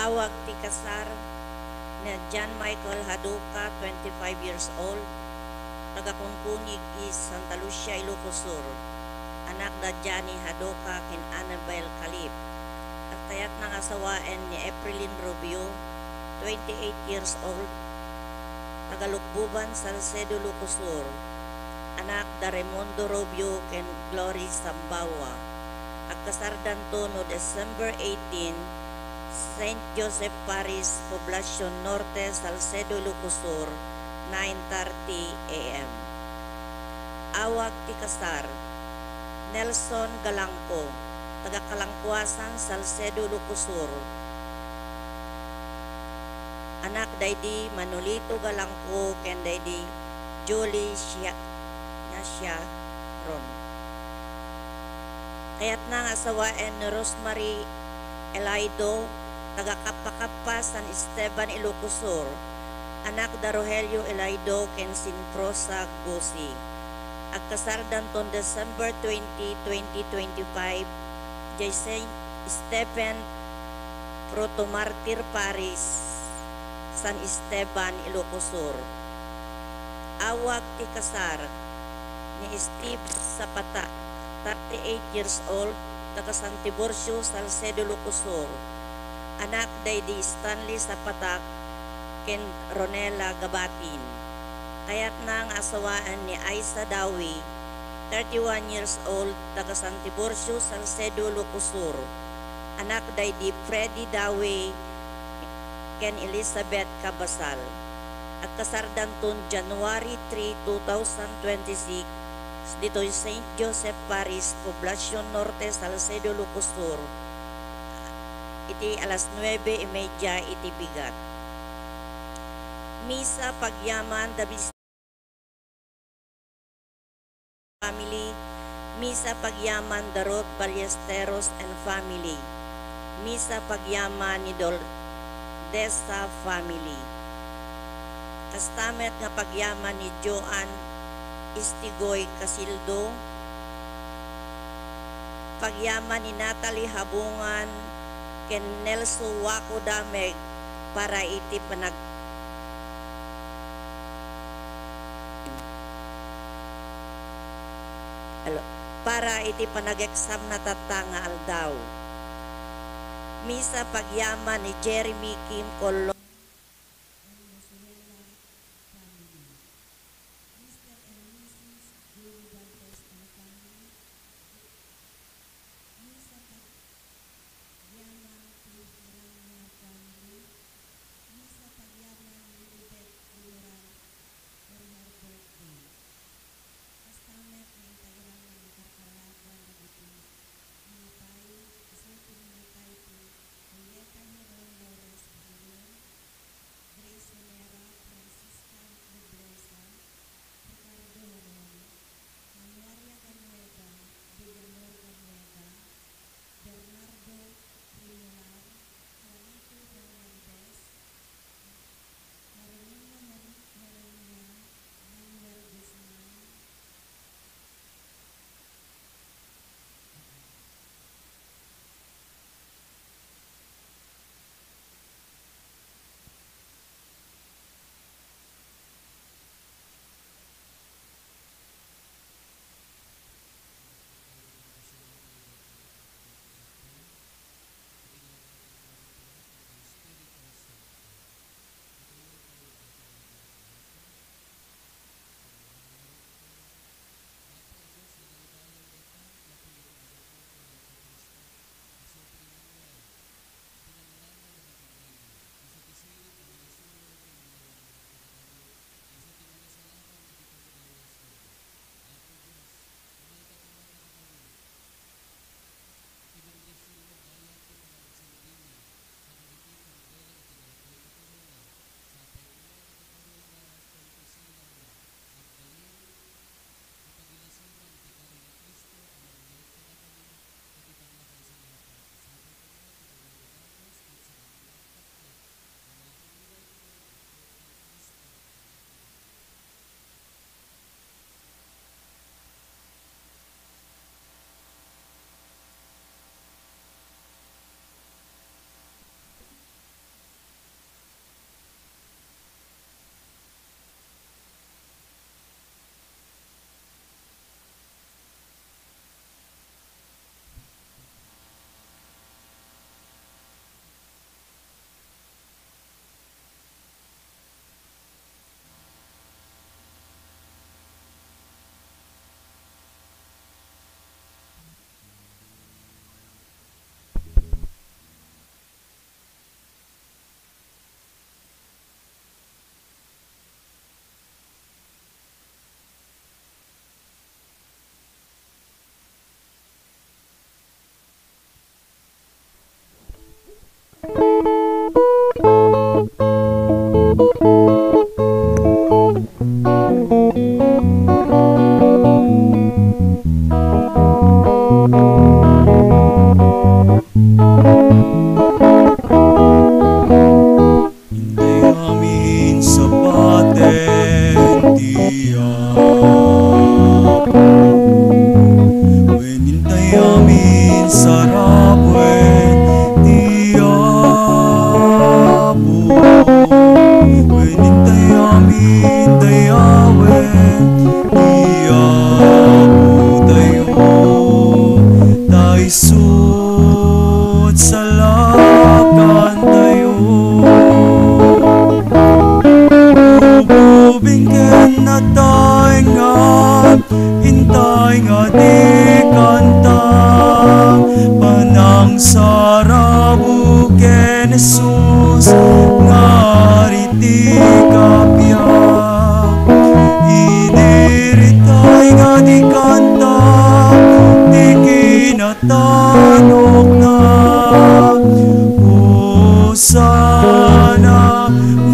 Awag ti kasar ni John Michael Haduka, 25 years old, taga-Kunkunig is Santa Lucia, Ilocos Sur. Anak da Johnny Haduka kin Annabel Calip. At tayat ng asawaan ni Aprilin Rubio, 28 years old, taga-Lukbuban, Salcedo, Ilocos Sur. Anak da Raimundo Rubio ken Glory Sambawa. At kasardan to no December 18, St. Joseph Parish, Poblacion Norte, Salcedo, Ilocos Sur, 9:30 a.m. Awag ti kasar, Nelson Galangco, taga-Kalangkuasan, Salcedo, Ilocos Sur. Anak daydi Manolito Galangco ken daydi Julie Siya Ron. Kayat nang asawaan ni Rosemary Elaido, taga-Kapakapa, San Esteban, Ilocos Sur. Anak da Rogelio Elaido ken Sinprosa Gosi. At kasardan ton December 20, 2025, jay Saint Stephen Protomartir Paris, San Esteban, Ilocos Sur. Awag ti kasar ni Steve Zapata, 38 years old, taga San Tiburcio, Salcedo, Ilocos Sur. Anak daydi Stanley Zapata ken Ronela Gabatin. Kayat nang asawaan ni Aisa Dawi, 31 years old, taga San Tiburcio, Salcedo, Ilocos Sur. Anak daydi Freddy Dawi ken Elizabeth Cabasal. At kasardan ton January 3, 2026, dito St. Joseph Parish, Poblacion Norte, Salcedo, Ilocos Sur. Iti alas 9:30 iti bigat. Misa pagyaman da family. Misa pagyaman da Ruth Ballesteros and family. Misa pagyaman ni Desa family. Kastamet nga pagyaman ni Joan Istigoy Casildo. Pagyaman ni Natalie Habungan ken Nelson Waco Dameg para iti panag-exam na tatanga aldaw. Misa pagyaman ni Jeremy Kim Colo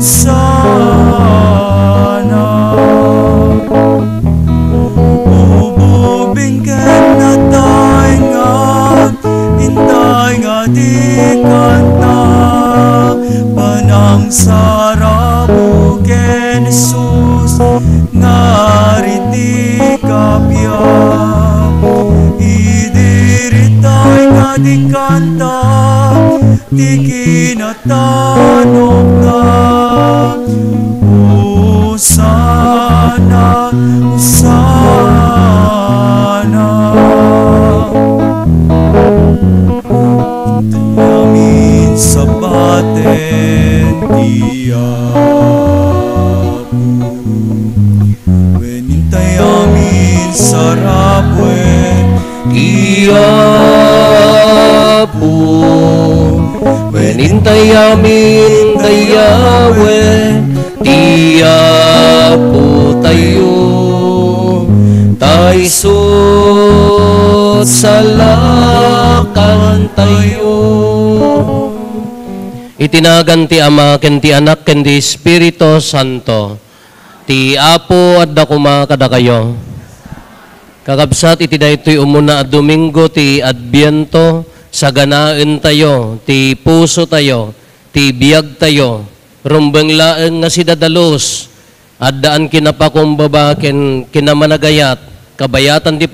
sana ububingken na tayo nga intay nga di kanta panang sarabu ken Jesus nariti kapya idiritay nga di kanta di kinatanong ka Hosana, Hosana Tayamin sa baten tiyapu Wenintay sa rabwen tiyapu Wenintay amin tayawe tiyapu tayo taysot salakan tayo itinagan ti Ama ken ti Anak ken ti Espiritu Santo ti Apo adda kuma kada kayo kakabsat iti daytoy umuna a Domingo ti Adbiento saganaan tayo ti puso tayo ti biyag tayo rumbeng laeng nga sidadalos addaan kinapakumbaba ken kinamanagayat kabayatan ti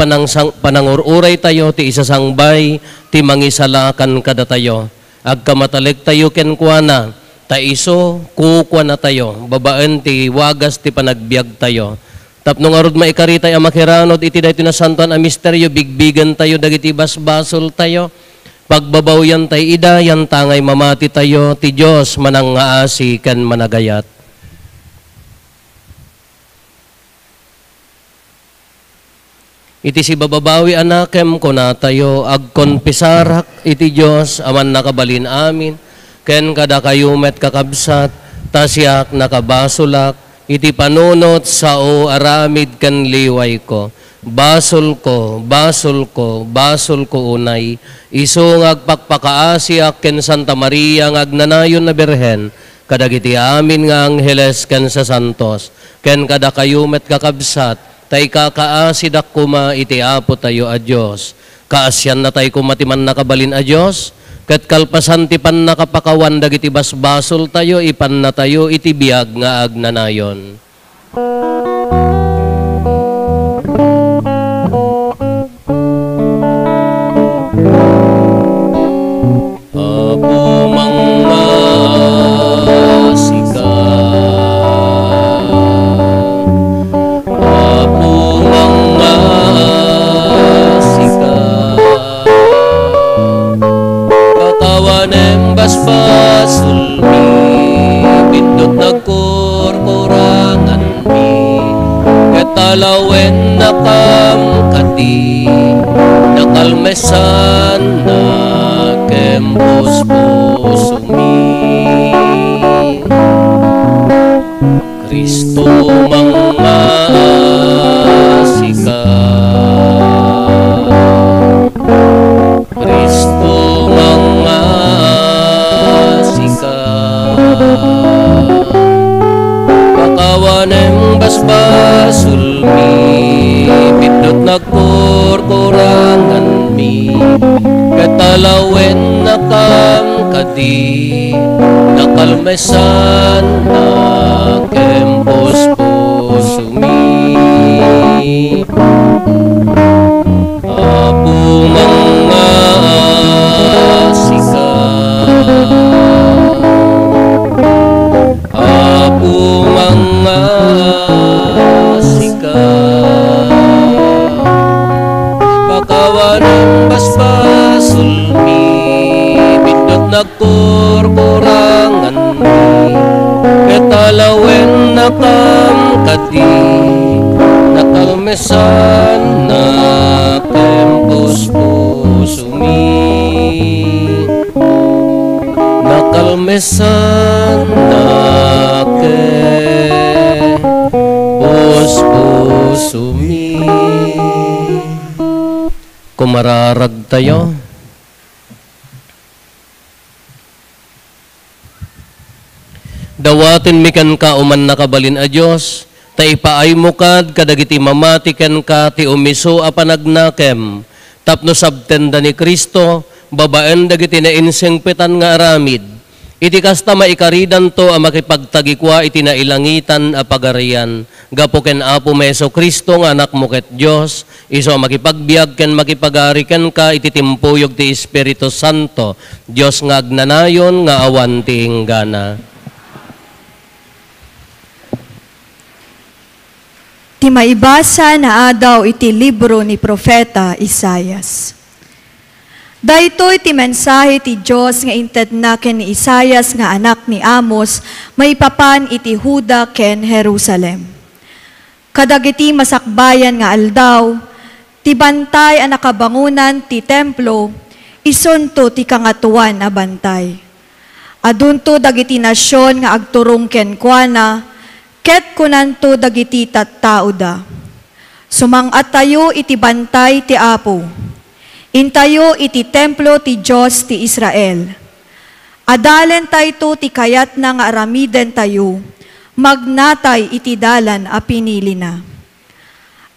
panangururay tayo ti isasangbay ti mangisalakan kada tayo agkamataleg tayo ken kuana ta iso kukwa na tayo babaen ti wagas ti panagbiag tayo tapno nga rod maikaritay a makiranod iti daytoy na santoan a misteryo bigbigan tayo dagiti basbasol tayo pagbabawyan tayo ida yan tangay mamati tayo ti Dios manangaasi ken managayat iti si bababawi anakem kuna tayo agkonpisarak iti Dios aman nakabalin amin ken kada kayumet kakabsat tasyak nakabasulak iti panunot sao aramid ken liway ko basol ko unay iso ngagpakpakaasiak ken Santa Maria ngagnanayon na Birhen kadagiti amin nga angheles ken sa santos ken kada kayumet kakabsat tay kakaasidak kuma iti Apo tayo a Dios kaasyan na tay kumatiman nakabalin a Dios ket kalpasan ti pan nakapakawan dagiti basbasol tayo ipan na tayo iti biag nga agnanayon Apo mangasika Apo mangasika Kakawanem basbasul mi pindot nagkurkurangan mi ketalawen nakam kati nakalmesan na kempos pusumi Kristo mangasika Kristo mangasika Pakawanem basbasul mi pindot nagkurkurangan mi ketalawen nakam kadi nakalmesan na kempos pusumi Apo mangasika Apo mangasika Pakawanem basbasul mi pindot nagkurkurangan mi ketalawen nakam kadi nakalmesan na kempos pusumi nakalmesan na kempos pusumi kumararag tayo Dawaton mi kan ka uman nakabalin a Dios, ta ipaay mo kad kadagiti mamatiken ka ti umiso a panagnakem, tapno sabtenda ni Kristo, babaen dagiti nainsengpetan nga aramid. Iti kasta maikaridan to a makipagtagikwa iti nailangitan a pagarian. Gapo ken Apo Meso Kristo nga anak mo ket Dios, iso makipagbiag ken makipagari ken ka iti timpuyog ti Espiritu Santo, Dios nga agnanayon nga awan ti hinggana. Ti maibasa na adaw iti libro ni Propeta Isaias. Daytoy ti mensahe ti Dios nga inted na ken ni Isaias nga anak ni Amos, maipapan iti Huda ken Jerusalem. Kadagiti masakbayan nga aldaw, ti bantay a nakabangunan ti templo, isunto ti kangatuan a bantay. Adunto dagiti nasyon nga agturong ken kuana, ket kunanto dagiti tattao da. Sumang-at tayo iti bantay ti Apo. Intayo iti templo ti Diyos ti Israel. Adalen tayo ti kayat na nga aramiden tayo, magnatay iti dalan a pinili na.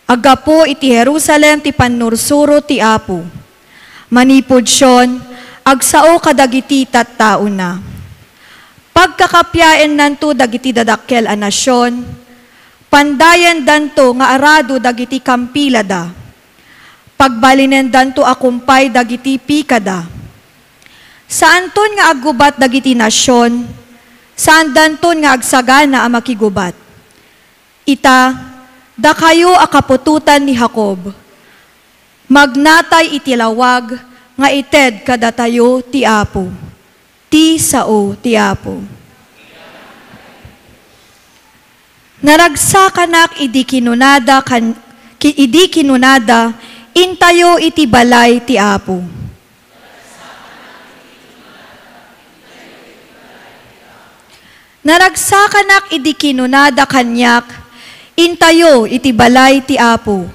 Agapo iti Jerusalem ti panursuro ti Apo. Manipod syon, agsao kadagiti tattao na. Pagkakapyaen nanto dagiti dadakkel a nasyon, pandayan danto nga arado dagiti kampilada. Pagbalinen danto akumpay dagiti pikada. Saan ton nga aggubat dagiti nasyon, saan danton nga agsagana a makigubat. Ita, da kayo akapututan ni Jacob, magnatay iti lawag, nga ited kada tayo ti Apo. Ti sao ti Apo. Naragsakanak idi kinunada, intayo iti balay ti Apo. Naragsakanak idi kinunada kanyak, intayo iti balay ti Apo.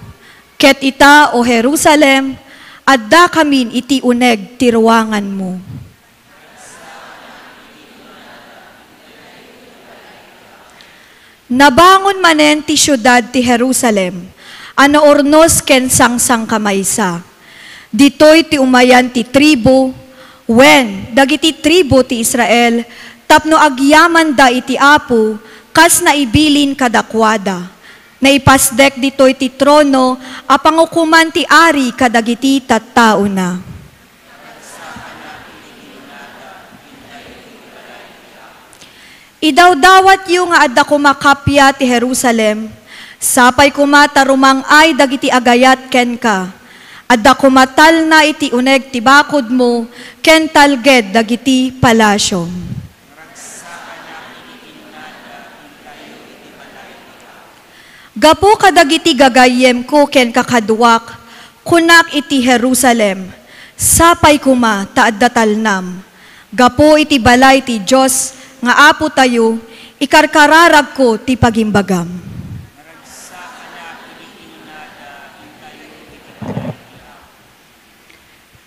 Ket ita o Jerusalem, adda kamin iti uneg ti ruangan mo. Nabangon manen ti syudad ti Jerusalem, ano ornos ken sangsang kamaysa. Ditoy ti umayan ti tribo, wen dagiti tribo ti Israel, tapno agyaman da iti Apo, kas naibilin kadakwada. Naipasdek ditoy ti trono, a pangukuman ti ari kadagiti tattao na. Idawdawat yu nga adda kumakapya ti Jerusalem, sapay kumata rumang ay dagiti agayat ken ka. Adda kumatal na iti uneg ti bakod mo, ken talged dagiti palasyo. Gapo kadagiti gagayem ko ken kakaduak, kunak iti Jerusalem, sapay kuma taadda talnam. Gapo iti balay ti Diyos, nga Apo tayo, ikarkararag ko ti pagimbagam.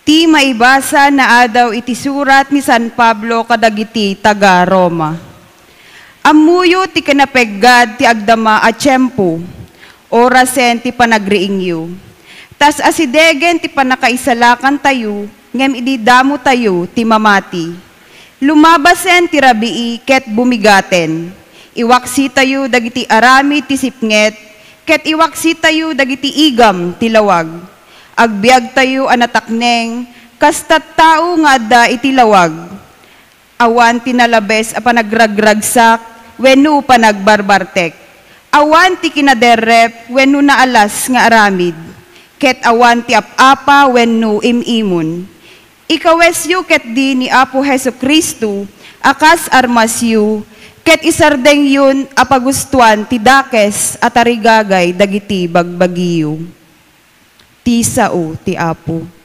Ti maibasa na adaw iti surat ni San Pablo kadagiti taga Roma. Amuyo ti kanapeggad ti agdama a tiyempo, orasen ti panagriingyo. Tas asidegen ti panakaisalakan tayo, ngem ididamo tayo ti mamati. Lumabasen ti rabii ket bumigaten. Iwaksi tayo dagiti arami ti sipnget, ket iwaksi tayo dagiti igam ti lawag. Agbiag tayo anatakneng, kastat tao nga adda iti lawag. Awan tinalabes a panagragragsak, wenno panagbarbartek. Awan ti kinaderrep, wenno naalas nga aramid. Ket awan ti apapa, wenno imimon. Ikawesyo ket di ni Apo Heso Kristo, akas armasyo, ket isardeng yun apagustuan ti dakes at arigagay dagiti bagbagiyo. Ti sao ti Apo.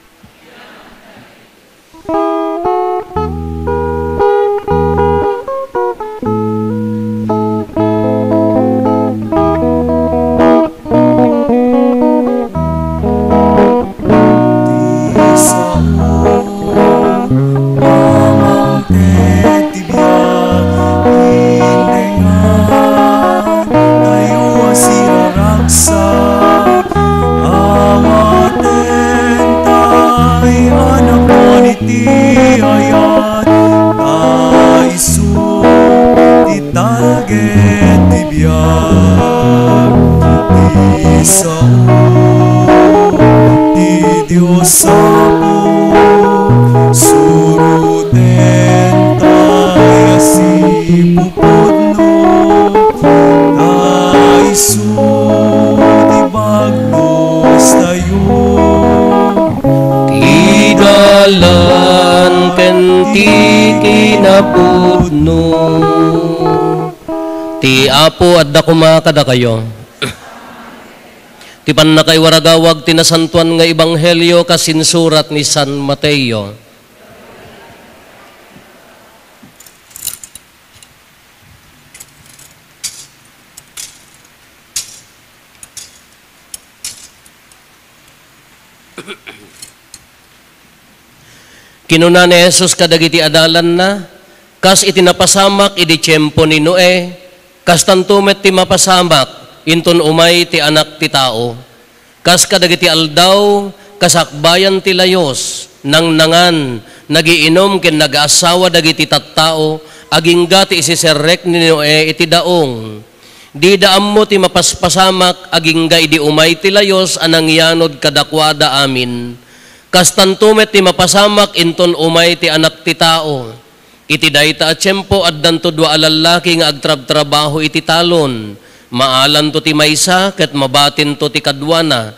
sao ti Diyos Apo suruten tayo si pupudno tayo di bagnos tayo Tidalan kenti kinapudno. Ti Apo adda kumakada kayo. Ti pannakay waragawag tinasantuan nga ebanghelyo kasinsurat ni San Mateo. Kinuna ni Jesus kadagiti adalan na, kas itinapasamak idi tiyempo ni Noe, kas tantumet ti mapasamak, inton umay ti anak ti tao. Kas kadagiti aldaw, kasakbayan ti layos, nang nangan, nagiinom ken nag-asawa dagiti tattao, agingga ti isiserrek ni Noe iti daong. Di daam mo ti mapaspasamak, agingga idi umay ti layos, anang yanod kadakwada amin. Kastantumet ti mapasamak inton umay ti anak ti tao. Iti dayta at tiyempo addan to dua alalaki nga agtrab-trabaho iti talon. Maalan to ti maysa ket mabatin to ti kadwana.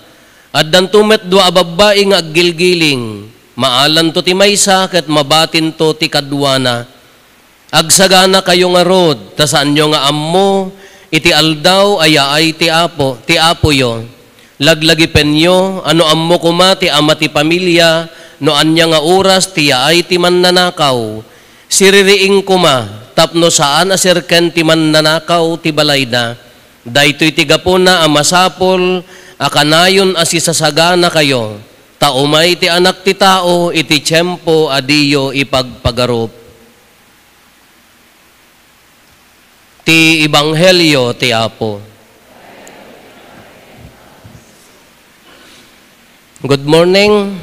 Addan tumet dua babae nga aggilgiling. Maalan to ti maysa ket mabatin to ti kadwana. Agsagana kayo nga rod, ta saan nyo nga ammo, iti aldaw ayaay ti apo yo. Laglagi penyo, ano ammo kuma ti ama ti pamilya, no anya nga oras ti yaay ti mannanakaw. Siririing kuma, tapno saan asirken ti mannanakaw ti balayda. Daytoy ti gapuna amasapol, akanayon asisasagana kayo. Taumay ti anak ti tao, iti tiyempo adiyo ipagpagarup. Ti ebanghelyo ti Apo. Good morning.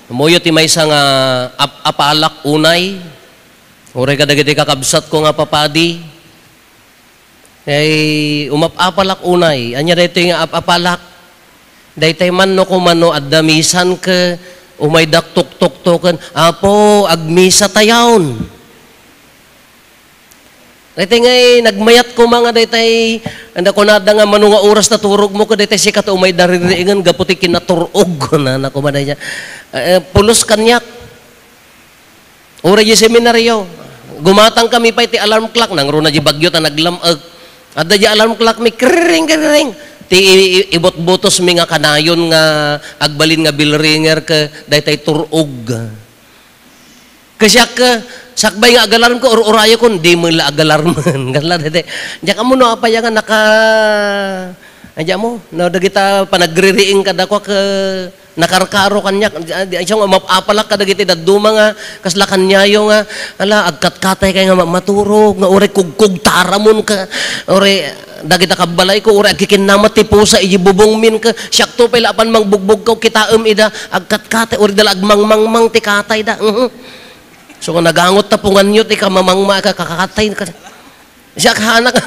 Muyo ti maysa nga apalak unay. Uray kadagiti kakabsat ko nga papadi. Ay umapalak unay. Anya dayto nga apalak. Daytay man no kumano addamisan ke umay daktok-tok-token. Apo agmisa tayaon. Daytay ngay nagmayat ko mga daytay anda ko nada nga manunga oras na turog mo ko daytay si kato umay daririingan gaputi kinaturog na nakumaday niya. Pulos kanyak. Ura di seminaryo. Gumatang kami pa iti alarm clock nang runa di bagyo ta naglamag. Adda di alarm clock mi kring. Ti ibot-botos mi nga kanayon nga agbalin nga billringer ka daytay turog. Kasya ka sakbay nga agalarm ko, uraya ko, di mo la agalarman. Gala, dede. Diyan ka mo, no, apaya nga, diyan mo, no, dagita, panagririing ka dako, nakarkaro kanya, diyan nga, mapapalak ka dagiti, daduma nga, kasla kanyayo nga, ala, agkat-katay kay nga maturog, nga, ure, kugkug taramon ka, ure, dagita kabalay ko, ure, agkikinamat ti pusa, ijibubong min ka, siyak to, pailapan mang bugbog ko, kitaam ida, agkat-katay, ure, dala agmang-mang-mang ti katay da, So kung nagangot tapungan nyo, tika mamangma ka, kakakatay ka. Siya kahanak,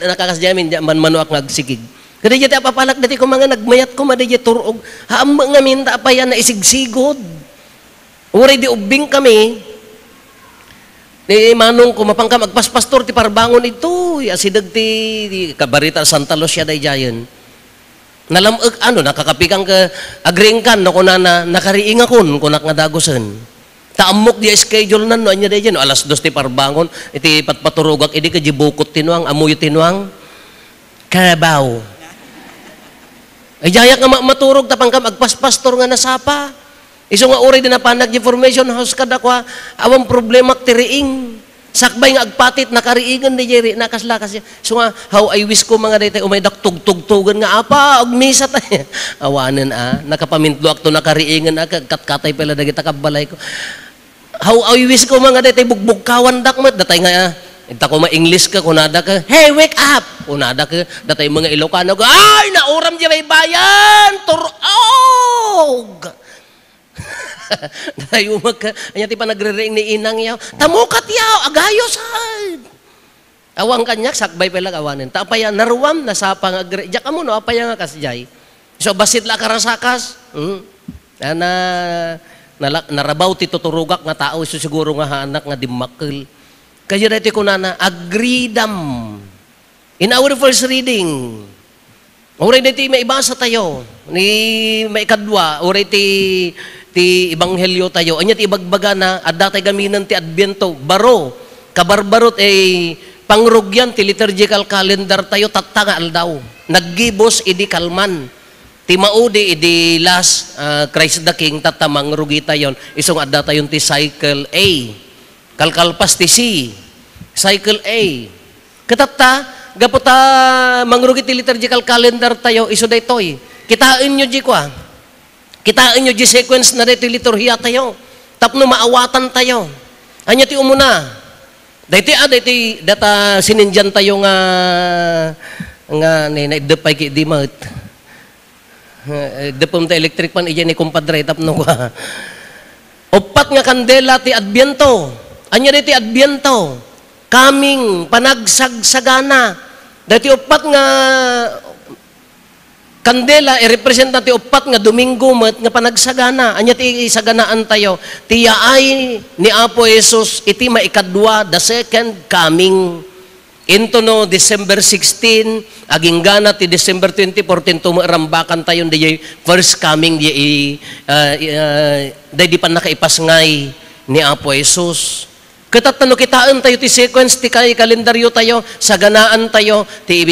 nakakasyamin, man manuak ngagsigig. Kada dyan apapalak, dati ko mga nagmayat ko, mada dyan turog. Haam nga minta pa yan na isigsigod. Uray di ubing kami, ni manong ko, mapangka magpaspastor, ti parbangon ito, asidag ti kabarita Santa Lucia day jayan. Nalamag, nakakapikang ka, agring kan, no, kung nakariing akon, kung nakadagosan. Taamok di schedule nan no anya day no alas 2 ti parbangon iti patpaturugak idi ka jibukot tinuang amuyo tinuang karabaw. Ay jayak nga maturog tapang ka magpaspastor nga nasapa. Iso nga uray din napanag information house kada kwa awang problema tiriing. Sakbay nga agpatit nakariingan di jeri nakaslakas. So nga how I wish ko mga daytay umay daktug-tugtugan nga apa og misa tay. Awanen nakapamintlo akto nakariingan katkatay pala dagita kabalay ko. How I wish ko mga daytay bugbog kawan dakmat datay nga ita ko ma-English ka kunada ka. Hey, wake up. Kunada ka datay mga Ilocano ka. Ay, nauram di may bayan. Turog. Datay umag ka. Anya ti pa nagre-ring ni inang yaw. Tamukat yaw, agayo sad. Awang kanyak, sakbay pala awanin. Ta apaya naruwam, nasapa nga agre. Diyak mo no, apaya nga kasjay. So basit la karasakas. Narabaw ti tuturugak nga tao, so siguro nga hanak nga dimakkel. Kaya dati ko na agreedam. In our first reading, oray dati may ibasa tayo, ni may kadwa, oray ti ebanghelyo tayo, anya ti ibagbaga na, adda tayo gaminan ti Adbyento, baro, kabarbarot pangrugyan ti liturgical calendar tayo, tatangal daw, naggibos idi kalman, ti maudi idi last Christ the King, tatamang rugi tayon, isong adda tayon ti cycle A, kalkalpas ti C, cycle A, katata, gaputa mangrugi ti liturgical calendar tayo, iso daytoy, kitain nyo di kwa, kitain nyo di sequence na dito liturhiya tayo, tapno maawatan tayo, anya ti umuna, dati data sininjan tayo nga naidapay ki di mat. Depom ta electric pan iyan ni kumpadre tapno ka. Opat nga kandela ti Adbyento. Anya ti Adbyento. Kaming panagsagsagana. Dati opat nga kandela represent ti opat nga Domingo met nga panagsagana. Anya ti isaganaan tayo. Tiyaay ni Apo Jesus iti maikadwa the second coming. Into no December 16 aging gana ti December 2014 tumarambakan tayo di first coming di pa nakaipasngay ni Apo Jesus. Katatano kitaan tayo ti sequence ti kay kalendaryo tayo saganaan tayo ti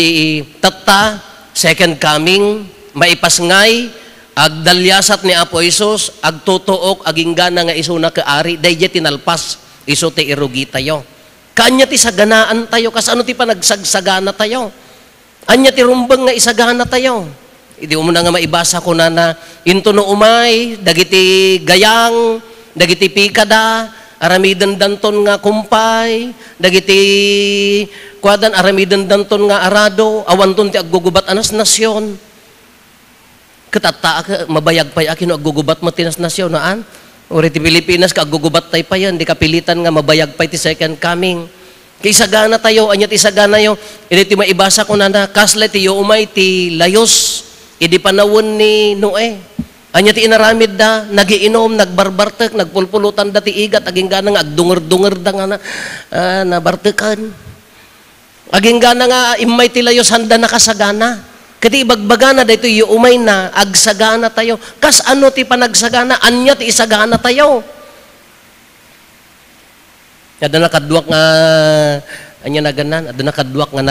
tatta second coming, maipasngay, agdalyasat ni Apo Isos, agtutuok, aging gana nga iso na kaari, dayje tinalpas, iso ti irugi tayo. Kanya ti saganaan tayo, kas ano ti panagsagsagana tayo. Anya ti rumbang nga isagana tayo. Hindi mo na nga maibasa ko na into no umay, dagiti gayang, dagiti pikada, aramidan danton nga kumpay, dagiti kuadan aramidan danton nga arado, awanton ti aggugubat anas nasyon. Katata mabayag pay akin no aggugubat mo tinas nasyon naan. Uri ti Pilipinas ka aggugubat tay pa yan, di kapilitan nga mabayag pay ti second coming. Kay sagana tayo, anya ti sagana yo, idi ti maibasa ko na kasla ti yo umay ti layos, idi panawon ni Noe. Anya ti inaramid da, nagiinom, nagbarbartek, nagpulpulutan da ti igat, aging gana nga agdunger-dunger da nga na bartekan. Aging gana nga imay ti layos handa nakasagana. Kati ibagbaga na dito yung umay na agsagana tayo. Kas ano ti panagsagana, anya ti isagana tayo. Ada nakadwak nga, anya na ganan, ada nakadwak nga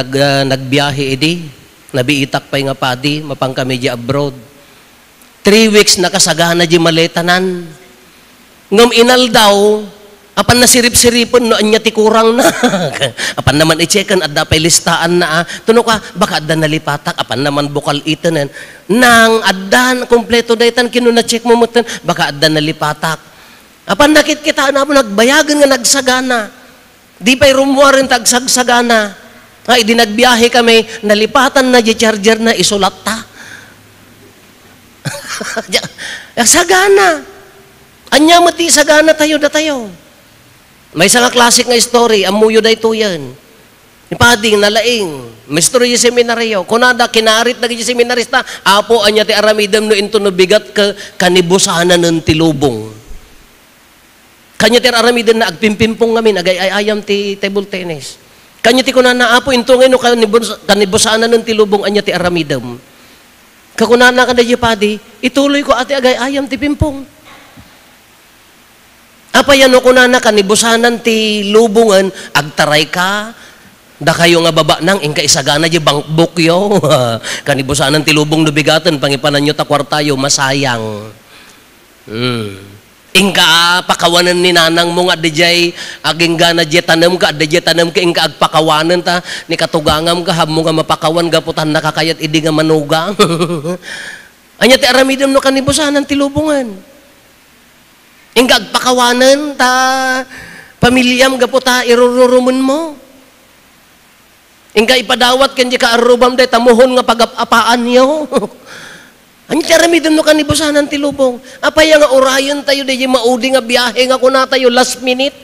nagbiyahe edi, nabiitak pa'y nga padi, mapang kami di abroad. 3 weeks nakasagana di maletanan. Ngam inal daw, apan nasirip-siripon no anya ti kurang na. Apan naman i-checkan at dapay listaan na. Tuno ka, baka adda nalipatak. Apan naman bukal itanen. Nang addan, kompleto daytan, kino na-check mo mutan, baka adda nalipatak. Apan nakit-kita na mo, nagbayagan nga nagsagana. Di pa'y rumuwarin tagsagsagana. Ay, di nagbiyahe kami, nalipatan na di charger na isulat ta. Sagana. Anya mati sagana tayo da tayo. May isang klasik nga story, amuyo da ito yan. Ipading, nalaing, mistro yung seminaryo, kunada, kinarit na yung seminarista, apo, anya ti aramidam no into no bigat ka kanibusanan ng tilubong. Kanya ti aramidam na agpimpimpong ngamin, agay-ayam ti table tennis. Kanya ti kunana, apo, into ngayon no kanibusanan ng tilubong, anya ti aramidam. Kakunana ka na yung padi, ituloy ko ati agay-ayam ti pimpong. Apa yan o kunana kanibusanan ti lubungan, agtaray ka, da kayo nga baba nang ingka isagana di bankbook yo. Kanibusanan ti lubong nubigatan, pangipanan nyo ta kwartayo, masayang. Ingka pakawanan ni nanang mo nga dijay, aging gana di tanam ka, di tanam ka, ingka agpakawanan ta, ni katugangam ka, hamo nga mapakawan, gaputan nakakayat, idi nga manugang. Anya ti aramidam no kanibusanan ti lubungan. Ingka agpakawanan ta, pamilyam gaputa, irururumun mo. Ingka ipadawat kan di ka arubam day, tamuhon nga pag-apaan yo. Ang tiyaramidam no kanibusanan ti lubong. Apaya nga orayan tayo, day maudi nga biyahe nga kuna tayo last minute.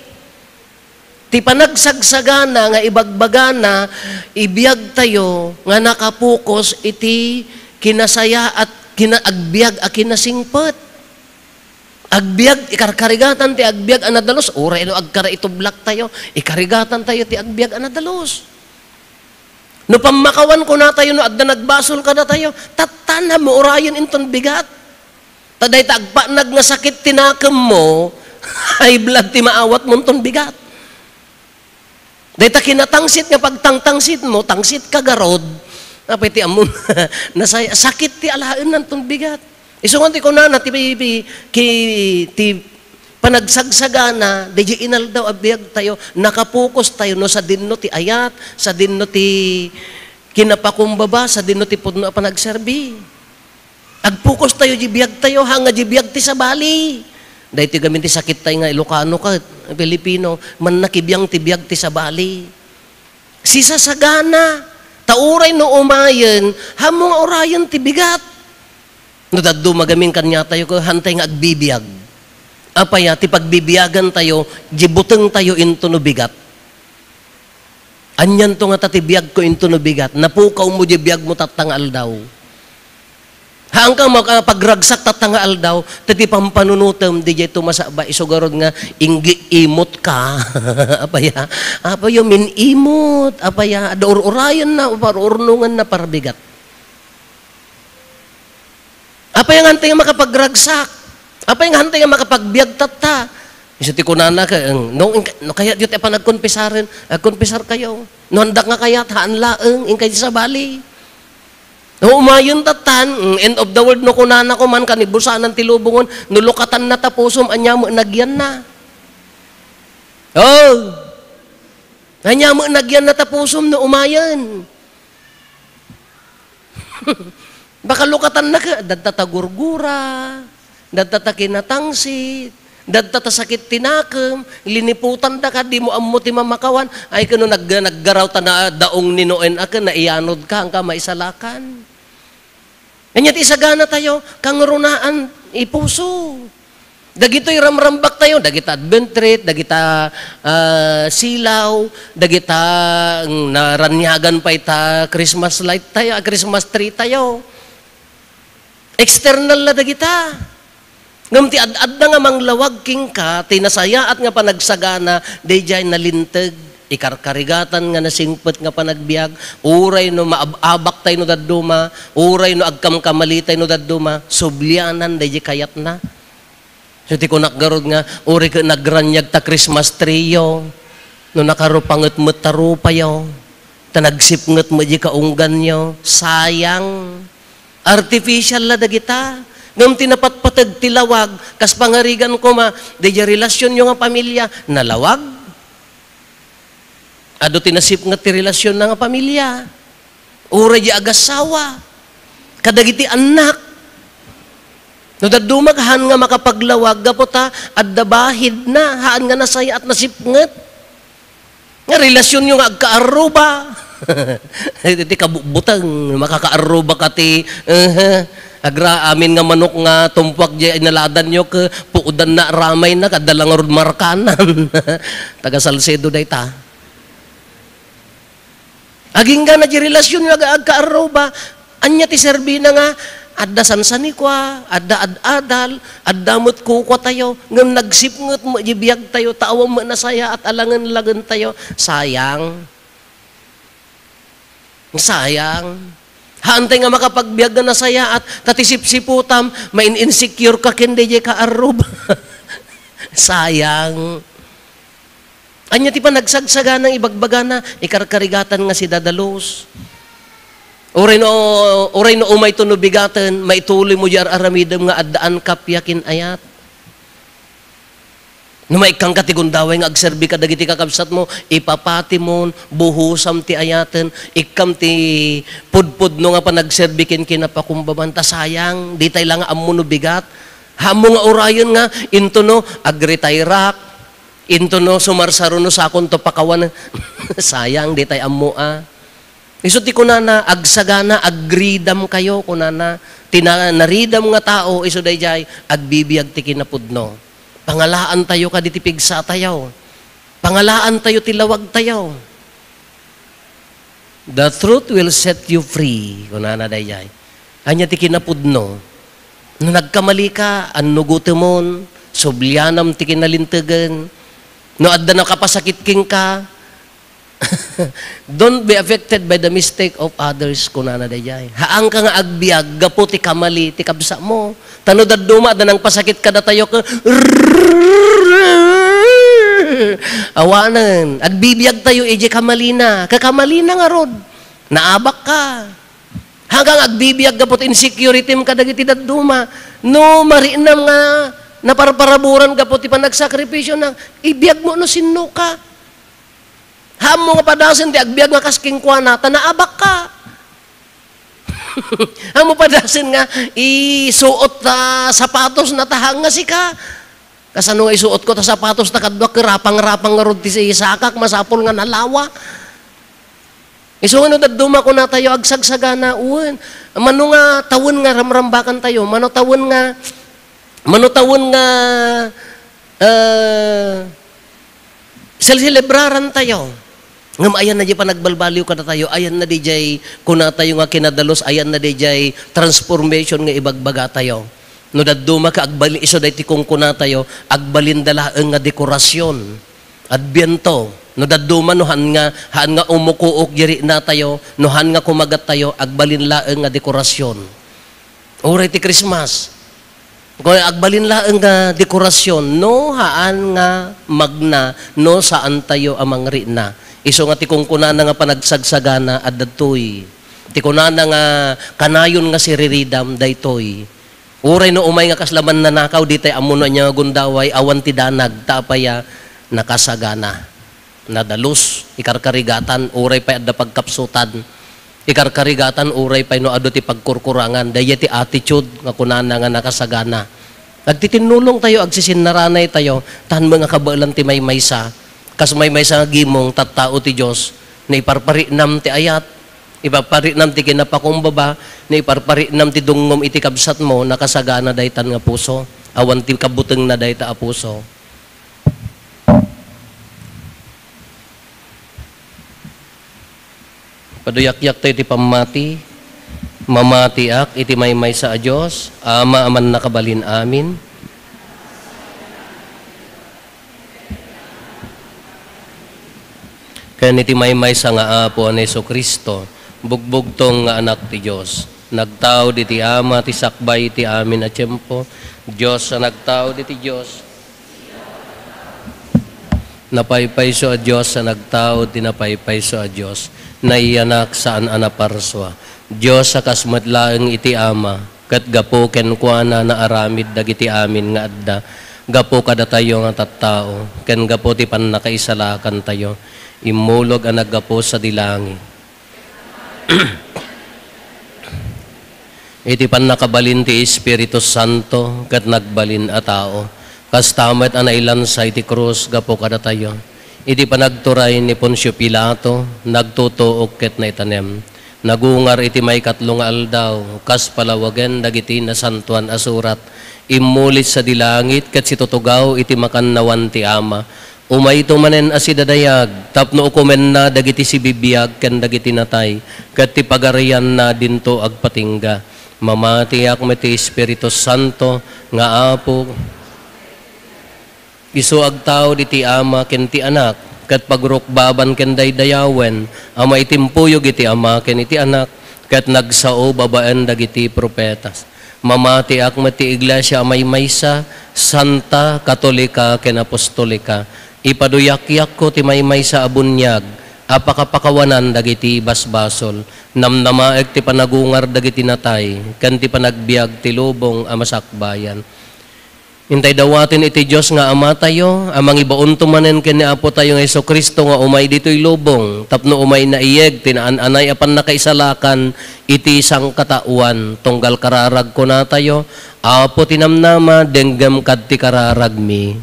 Ti Ti panagsagsagana nga ibagbagana, ibiyag tayo nga nakapukos iti kinasaya at agbyag a kinasingpet. Agbyag, ikarkarigatan ti agbyag anadalos. Uray no agkara itublak tayo, ikarigatan tayo ti agbyag anadalos. No pamakawan ko na tayo, no adda nagbasol ka na tayo, tatana mo urayan inton bigat. Taday tagpanag nga sakit tinakam mo, high blood ti maawat mo inton bigat. Day ta kinatangsit nga pagtangtangsit mo, tangsit ka garod, napay ti amon, nasaya, sakit ti alaen nanton bigat. Isungan ti kunana, ti panagsagsagana, di inal daw abiyag tayo, nakapukos tayo no sa dinno ti ayat, sa dinno ti kinapakumbaba, sa dinno ti pudno a panagserbi. Agpukos tayo, jibiyag tayo, hanga jibiyag ti sabali. Dahil ti gamin ti sakit tayo nga, Ilocano ka, Pilipino, man nakibiyang ti biyag ti sabali. Sisasagana, tauray no umayan, hamong orayan ti bigat. No daddo magamin kanya tayo ko, hantay nga agbibiyag. Apaya, ti pagbibiyagan tayo, jibuteng tayo into no bigat. Anyan to nga tatibiyag ko into no bigat, napukaw mo jibiyag mo tatangal daw. Hanggang makapagragsak tatangal daw, tati pampanunutem, di jay tumasaba, isugarod nga, inggi imot ka. Apaya, min-imot. Apaya, urayan na, parurnungan na parbigat. Apaya nga hantay nga makapagragsak. Apaya nga hantay nga makapagbiag tata. Isa ti kunana ka, no, kaya dito pa nagkonpesarin, konpesar kayo. No, handak nga kaya, haan laeng, ingkay sa bali. No, umayon tatan, end of the world no kunana ko man, kanibusanan ti lubungon, nulukatan na tapusom, anya mo nagyan na. Oh! Anya mo nagyan na tapusom no umayon. Baka lukatan na ka, dadtatagurgura, dadtatakinatangsit, dadtatasakit tinakam, liniputan da ka, di mo ammo ti mamakawan, ay kano naggaraw ta na daong ninoen akin, na ianod ka, ang ka maisalakan. Kanyat isagana tayo, kang runaan, ipuso. Dagito'y ramrambak tayo, dagita adventrate, dagita silaw, dagita naranyagan pa ita Christmas light tayo, Christmas tree tayo. External na dagita. Ngam ti ad-ad na nga manglawag king ka, tinasayaat nga panagsagana, dayjay nalintag, ikarkarigatan nga nasingpet nga panagbiag, uray no maabak tayo no dadduma, uray no agkamkamali tayo no dadduma, sublianan, dayjay kayat na. So ti ko nakgarod nga, uray ka nagranyag ta Christmas tree yo, no nakarupanget mo tarupa yo, tanagsipnget mo di kaunggan yo, sayang, artificial la dagita. Ngam tinapatpatag tilawag, kas pangarigan ko ma, deja relasyon yung nga pamilya, nalawag. Ado tinasip nga ti relasyon na nga pamilya. Ura di agasawa. Kadagiti anak. No dadumag, haan nga makapaglawag, gapota, adda bahid na, haan nga nasaya at nasipnget. Nga relasyon yung agkaaruba. Iti kabutang, makakaaruba ka ti, agra amin nga manok nga tumpak di inaladan nyo ke puudan na ramay na kadalang rod markanan. Taga Salcedo day ta. Aging nga na di relasyon nyo agka-aroba. Anya ti serbina nga adda sansani kwa, adda ad-adal, adda mo't kukwa tayo, ngam nagsipngot mo di biyag tayo, taawam mo na saya at alangan-lagan tayo. Sayang. Sayang. Hantay nga makapagbiag na saya at tatisip-siputam, main-insecure ka kindi ka arub. Sayang. Anya ti pa nagsagsaga ng ibagbaga ikarkarigatan nga si Dadalos. Oray no umay tunubigatan, maituloy mo jar aramidam nga addaan kapyakin ayat. No may kang katigundaway nga agserbi ka dagiti kakabsat mo, ipapati mo, buhusam ti ayaten, ikam ti pudpud no nga panagserbikin kinapakumbaban, ta sayang, di tay lang ammo no bigat, hamo nga orayon nga, into no, agretairak, into no, sumarsaro no sakon to pakawan, sayang, di tay ammo Iso ti kunana, agsagana, agridam kayo, kunana, naridam nga tao, iso dayjay, agbibiyag ti kinapudno. Pangalaan tayo ka ditipig sa tayo. Pangalaan tayo, tilawag tayo. The truth will set you free. Kunana dayay. Anya ti kinapudno. No nagkamali ka, anugutemon, sublianam ti kinalintagan. No adda na kapasakit king ka. Don't be affected by the mistake of others, kunana dayay. Haang ka nga agbiag, gapo ti kamali, ti kabsa mo. Tano daduma, danang pasakit ka tayo ka. Awanan, agbibiyag tayo, eje kamalina. Kakamalina nga rod. Naabak ka. Hanggang agbibiyag gapot insecurity mo kadagiti daduma. No, marinam nga, naparparaburan gapot ti panagsakripisyo na, ibiyag mo no sinno ka. Ham mo nga padasin, ti agbiag nga kasking kwa na, naabak ka. Ham mo padasin nga, isuot ta sapatos na tahang nga si ka. Kasano nga isuot ko ta sapatos na kadwa rapang-rapang nga rod ti sakak, masapol nga nalawa. Iso nga no daduma ko na tayo agsagsagana uwan. Mano nga tawon nga ramrambakan tayo, mano tawon nga celebraran tayo. Ngam ayan na di pa nagbalbaliw ka na tayo, ayan na di jay kuna tayo nga kinadalos, ayan na di jay transformation nga ibagbaga tayo. No daduma ka agbalin iso dayti kung kuna tayo, agbalin dalaeng nga dekorasyon. Adbiento. No daduma no han nga umukuok diri na tayo, no han nga kumagat tayo, agbalin laeng nga dekorasyon. Oray ti Christmas. Kung agbalin laeng nga dekorasyon, no haan nga magna, no saan tayo amang rina. Iso nga ti kung kuna na nga panagsagsagana at datoy. Ti kuna na nga kanayon nga si riridam daytoy. Uray no umay nga kaslaman na nakaw, di tayo amuno niya gundaway, awan ti danag, tapaya nakasagana. Nadalos, ikarkarigatan, uray pa adda pagkapsutan. Ikarkarigatan, uray pa no ado ti pagkurkurangan. Daya ti attitude, nga kunana nga nakasagana. Agtitinulong tayo, agsisinnaranay tayo, tahan mga kabailan ti may maysa. Kas may maysa nga gimong, tattao ti Diyos, na iparparinam ti ayat, iparparinam ti kinapakumbaba, na iparparinam ti dungom iti kabsat mo, nakasagana daytan nga puso. Awan ti kabuteng na dayta a puso. Paduyak-yak tayo iti pamati, mamatiak iti maymay sa Diyos, ama aman nakabalin amin. Kaya iti maymay sa nga apo ni Jesu Kristo, bugbog tong nga anak ti Diyos. Nagtao di ti ama, ti sakbay ti amin a tiyempo, Diyos sa nagtao di ti Diyos. Napaypayso a Diyos sa nagtao, tinapaypayso a Diyos. Naiyanak saan anaparswa. Diyos sa kasmatlaeng iti ama, kat gapo kenkwana na aramid dagiti amin nga adda. Gapo kada tayo nga tattao, ken gapo ti pannakaisalakan tayo. Imulog ang naggapo sa dilangi. Iti pannakabalin ti Espiritu Santo, kat nagbalin a tao. Kastamet anailan sa iti krus, gapo kada tayo. Iti panagturay ni Poncio Pilato, nagtutuok ket na itanem. Nagungar iti may katlong aldaw, kas palawagen dagiti na santuan asurat. Imulit sa dilangit, ket situtugaw iti makannawan ti ama. Umay tumanen asidadayag, tapno ukumen na dagiti si bibiyag, ken dagiti natay, ket ti pagarian na dinto agpatingga. Mamatiak met ti Espiritu Santo, nga apo, isu agtao diti ama ken ti anak, ket pagrukbaban ken daydayawen, ama itimpuyog iti ama ken iti anak, ket nagsao babaen dagiti propetas. Mamati ak met ti iglesia amay maysa, santa, katolika ken apostolika. Ipaduyak-yak ko ti maysa a bunyag, apakapakawanan dagiti basbasol. Namnamaek ti panagungar dagiti natay, ken ti panagbiag ti lubong a masakbayan. Hintay dawatin iti Diyos nga ama tayo, amang ibaon tumanen ken ni Apo tayo nga Hesus Kristo nga umay dito'y lubong, tapno umay naiyeg, tinaan-anay apan nakaisalakan, iti isang katauan, tunggal kararag ko na tayo, Apo tinamnama, denggam kad ti kararag mi.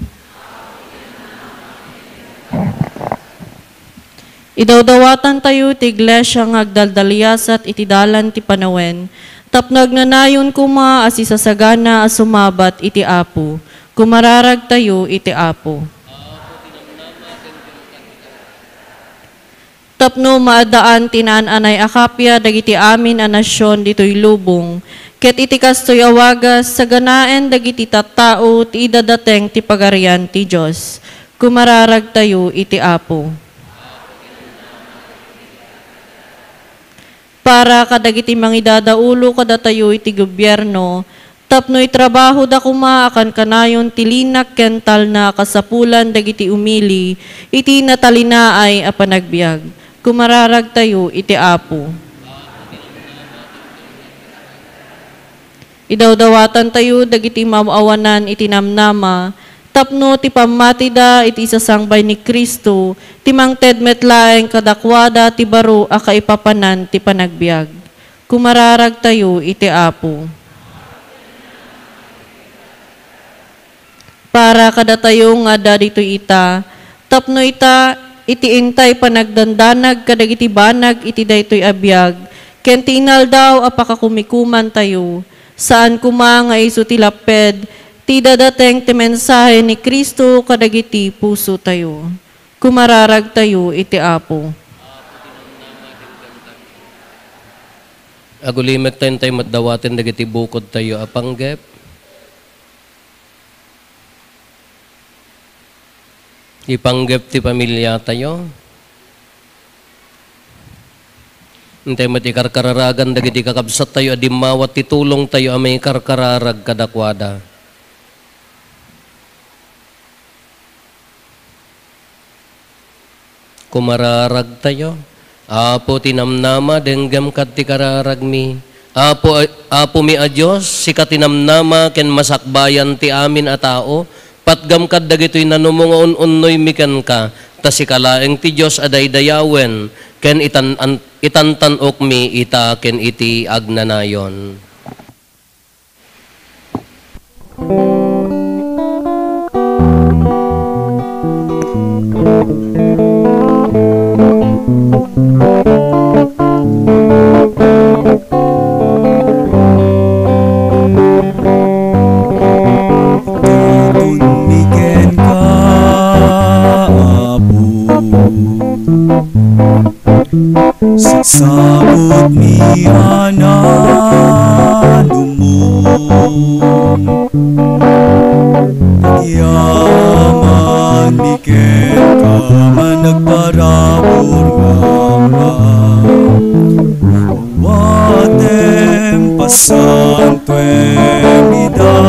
Idawdawatan tayo ti iglesia nga agdaldalyasat iti dalan ti panawen, tapno agnanayon kuma as isasagana as sumabat iti Apo. Kumararag tayo iti Apo. tapno maadaan tinaan-anay akapya dagiti amin a nasyon ditoy lubong. Ket iti kastoy awagas sa ganaen dagiti tattao ti idadateng ti pagarian ti Dios. Kumararag tayo iti Apo. Para kadagiti mangidadaulo kada tayo iti gobyerno, tapno'y trabaho da kuma akan kanayon tilinak kental na kasapulan dagiti umili, iti natalinaay a panagbiag. Kumararag tayo iti Apo. Idawdawatan tayo dagiti mamawanan iti namnama, tapno ti pamatida iti isasangbay ni Kristo, ti mangted metlaeng kadakwada ti baro a kaipapanan ti panagbiag. Kumararag tayo iti Apo. Para kada tayo nga dito ita, tapno ita iti intay panagdandanag kadagiti banag iti daytoy abiyag, ken tinal daw apakakumikuman tayo, saan kuma nga iso ti laped, ti dadateng ti mensahe ni Kristo kadagiti puso tayo. Kumararag tayo iti Apo. Agulimet tayo matdawatin dagiti bukod tayo apanggep. Ipanggep ti pamilya tayo. Hintay mati karkararagan dagiti kakabsat tayo adimawat titulong tayo amay karkararag kadakwada. Kumararag tayo. Apo tinamnama denggam kat ti kararag mi. Apo mi a Diyos si katinamnama ken masakbayan ti amin a tao. Patgam kad dagitoy nanumong unnoy miken ka, ta si kalaeng ti Diyos aday dayawen, ken itantanok mi ita ken iti agnanayon. Sagsabot mi ananumong yaman mi ken ka managparabor nga watem pasanto emidang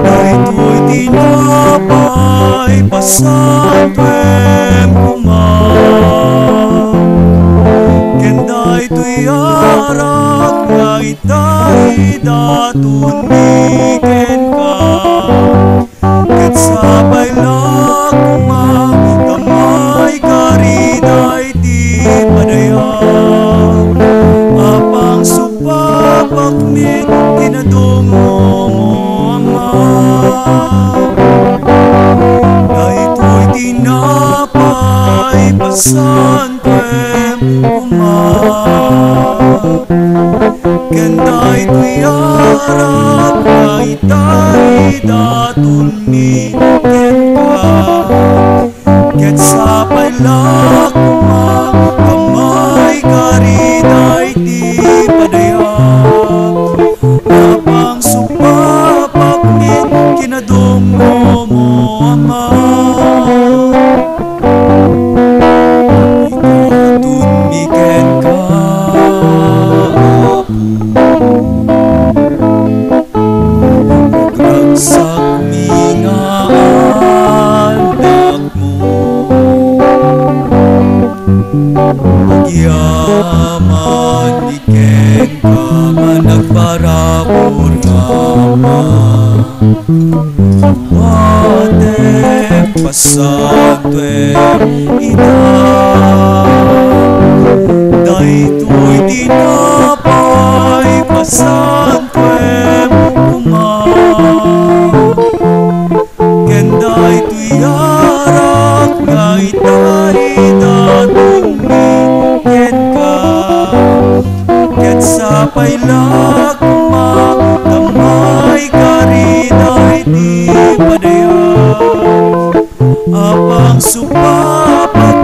daytoy tinapay pasanto Kenday arak nga itay datun miken ka ket sabay lakuma kamay kariday ti padayang apang supapak mit tinadungo mo ama daytoy tinapay pasantem Kenday tuyarap nga itay datun mi ken ka ket sapay lakuma kamay kariday ti padayang apang supapak mit kinadungo mo ama itatun mi ken ka Ragsak mi nga anak mo Pagyaman ni ken ka managparabor ama Watem pasantem ina Daytoy tinapay pasantem Kenday tuyarak nga itay datun ken ka ket sapay lakuma kamay kariday ti padayang apang supapat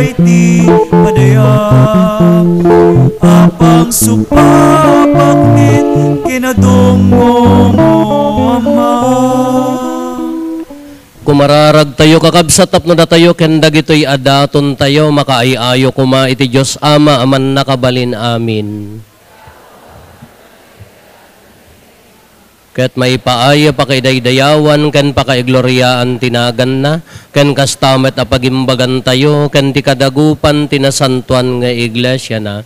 iti padaya apang supapaknit kinadungo mo Ama. Kumararag tayo kakabsat tapno na tayo ken dagitoy adaton tayo makaayayo kuma iti Dios Ama aman nakabalin amin. Ket maipaaya pa kay daydayawan ken pakaigloriaan tinagan na ken kastamet a pagimbagan tayo ken ti kadagupan tinasantuan nga iglesia na.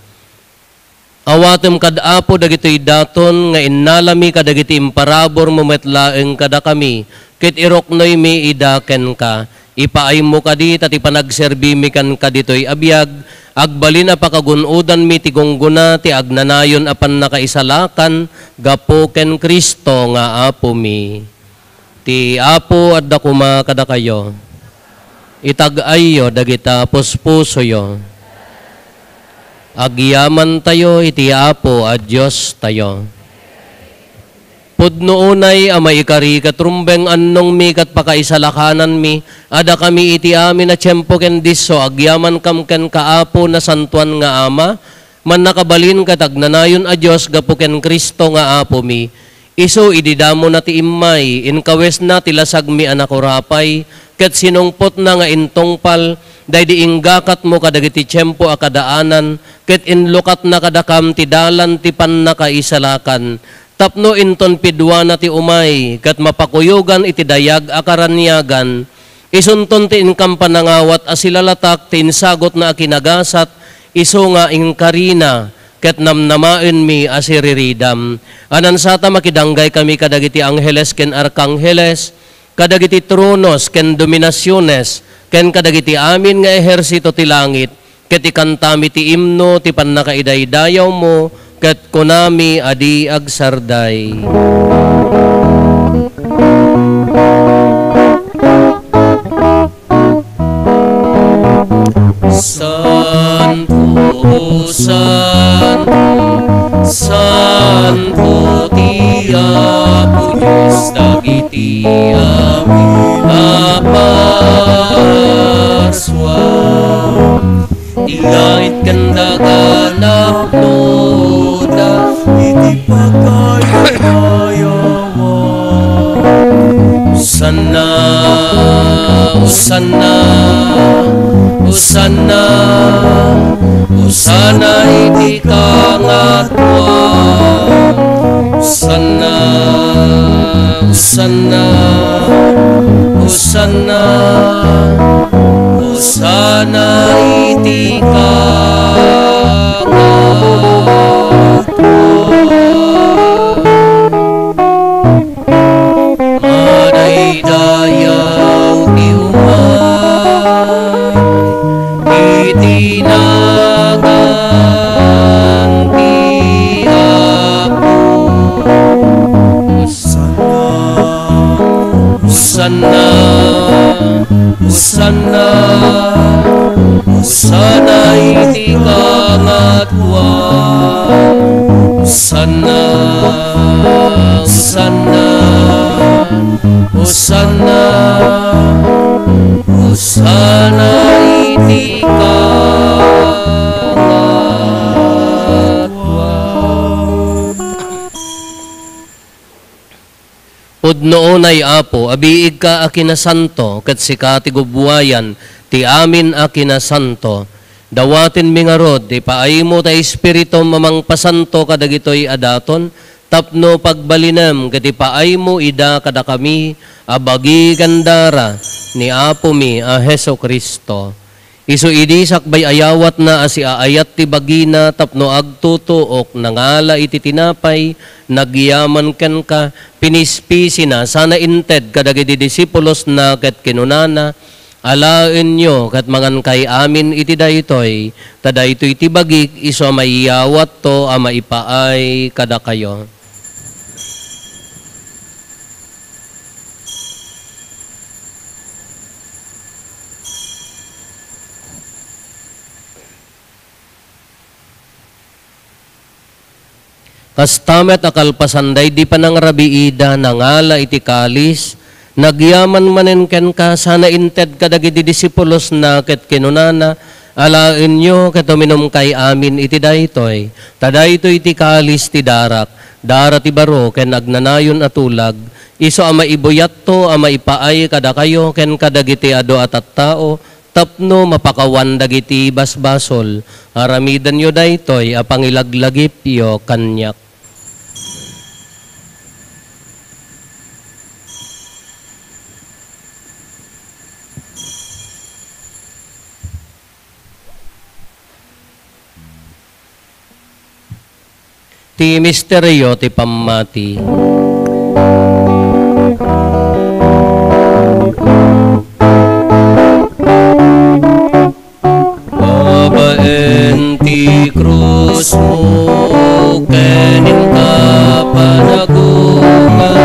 Awatem kadapo dagitoy daton nga innalami kadagiti imparabor mo metlaeng kada kami ket iroknoy mi idaken ka ipaay mo kadi tati panagserbi mi kan kaditoy abiyag agbalin a pakagunodan mi ti gungguna ti agnanayon apan nakaisalakan gapo ken Kristo nga apo mi ti apo adda kuma kada kayo itag-ayo dagita puspusoyo agyaman tayo iti apo a Dios tayo. Pudno unay a maikari katrumbeng annong mi kat pakaisalakanan mi ada kami iti amin na tiyempo ken disso agyaman kam ken kaapo na santuan nga ama man nakabalin kat agnanayon a Dios gapo ken Kristo nga apo mi iso ididamo na ti immay inkawes na tilasag mi anakurapay ket sinungpot na nga intongpal daydi inggakat mo kadagiti tiyempo a kadaanan ket inlukat na kadakam ti dalan ti pannakaisalakan tapno inton pidwa na ti umay ket mapakuyugan iti dayag a karanyagan isunton ti inkam panangawat a silalatak ti insagot na akinagasat iso nga inkarina ket namnamaen mi a siriridam anan sata makidanggay kami kadagiti angheles ken arkangheles kadagiti tronos ken dominasyones ken kadagiti amin nga ehersito ti langit ket ikantami ti imno ti pannakaidaydayaw mo ket kunami adi agsarday. Santo, Santo, Santo ti Apo Diyos dagiti amin apaswan ilait kandagan apnoda iti pagkayayawan Usana, Usana, Usana, Usana iti kangatwan Usana, Usana, Usana, Usana iti kangatwan madaydayaw ti umay itinagan ti Apo Usana, Usana, Usana iti kangatwan Usana, Usana, Usana, Usana iti kangatwan Pudnoon ay Apo, abiig ka akinasanto, kat sika ti gubwayan, ti amin akinasanto. Dawatin mi nga rod, ti paay mo ta Espiritu mamang pasanto kadagitoy adaton, tapno pagbalinam, kat paay mo ida kada kami, abagi gandara, ni Apo mi a Heso Kristo. Isu idi sakbay ayawat na asi aayat ti bagina tapno agtutuok nangala iti tinapay nagyaman ken ka pinispisi na sana inted kadagiti disipulos na ket kinunana alaen nyo ket mangan kay amin iti daytoy tadaytoy ti bagik isu maiyawat to a maipaay kada kayo. Kastamet akalpasanday di pa nang rabiida nangala iti kalis, nagyaman manen ken ka sana inted kadagiti disipulos na ket kinunana, Alain nyo katuminom kay amin iti daytoy. Tadaytoy iti kalis ti darak. Darat ti baro ken agnanayon atulag. Iso ama ibuyat to ama ipaay kada kayo ken kadagiti ado at tao. Tapno mapakawan dagiti basbasol. Aramidan nyo daytoy apangilaglagip yo kanyak. Ti misteryo ti pamati. Babaen ti krus mo kenin ka panagungan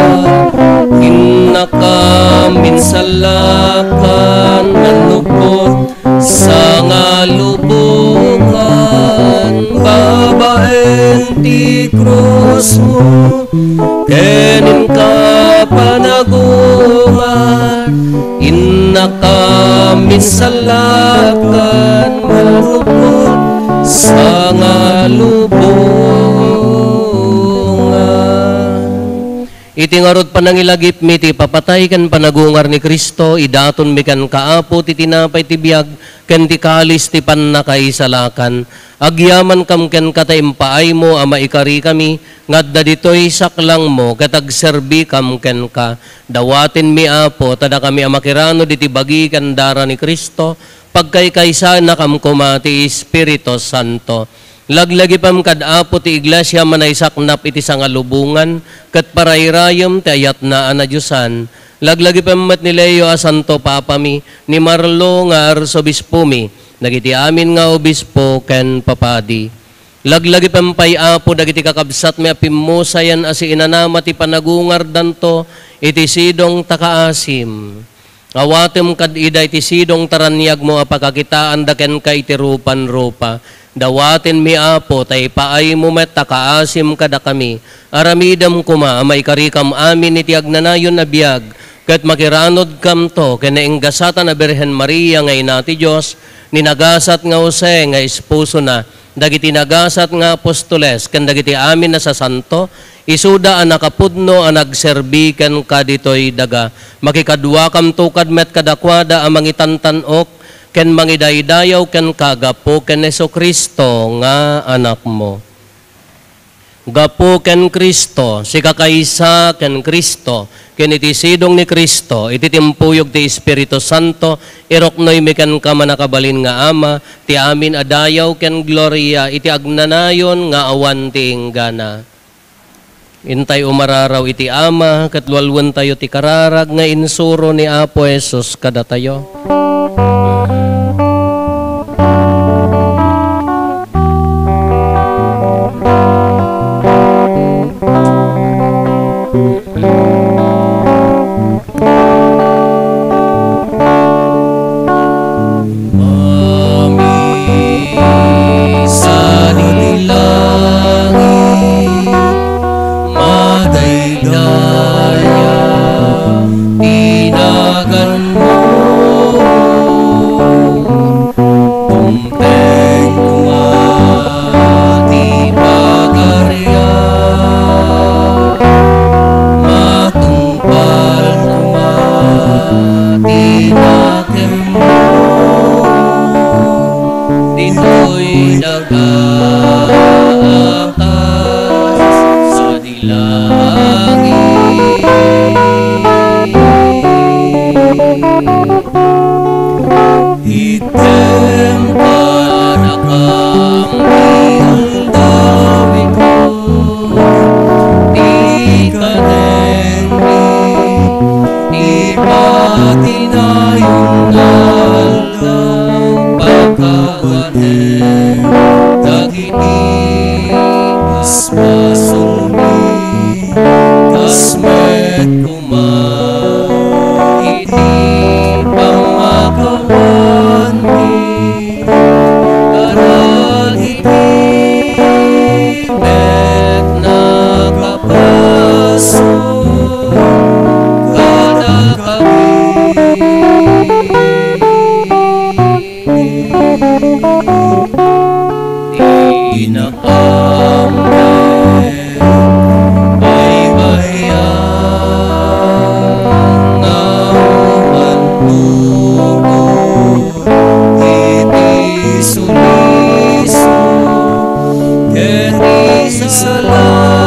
hinaka minsalakan nanupot sa ngalubungan. Babaen ti krus mo kenin ka panagungan innaka minsalakan malupot sa ngalubungan. Itingarot panangilagip mi ti papatay kan panagungar ni Kristo idaton mi kan kaapo ti tinapay ti biag ken ti kalis ti pannakaisalakan. Agyaman kam ken kataimpaay mo ama ikari kami ngadda ditoy saklang mo katagserbi kam ken ka. Dawatin mi apo tada kami amakirano diti bagi kan dara ni Kristo pagkaykaysa na kam kuma ti Espiritu Santo. Laglagi pam kad apo ti iglesia manaysaknap iti sangalubungan ket parayrayem ti ayat na anadyusan. Laglagi pam met ni Leo a Santo Papa mi ni Marlo nga arsobispo mi dagiti amin nga obispo ken papadi. Laglagi pam pay apo dagiti kakabsat mi apimmusayan asi inanama ti panagungar danto iti sidong takaasim. Awatem kad ida iti sidong taranyag mo apakakitaan daken ka iti rupan-rupa. Dawatin mi apo tay paay mo met takaasim kada kami. Aramidam kuma amay karikam amin iti agnanayon na biag. Ket makiranod kam to kenainggasatan na Birhen Maria ngay nati Diyos. Ninagasat nga Jose nga esposo na. Dagiti nagasat nga apostoles ken dagiti amin na sa santo. Isuda ang nakapudno ang nagserbi ken kaditoy daga. Makikadwa kam tukad met kadakwada ang mangitantanok ken mangidaydayaw ken kagapo ken Jesucristo nga anak mo. Gapo ken Kristo, si kakaysa ken Kristo, ken iti sidong ni Kristo, iti timpuyog ti Espiritu Santo, iroknoy mi ken ka manakabalin nga ama, ti amin adayaw ken gloria, iti agnanayon nga awan ti inggana. Intay umararaw iti ama, katlualwan tayo ti kararag nga insuro ni Apo Jesus kada tayo. Inaamnen baybayan ng manlugod, iti suliso, iti salakan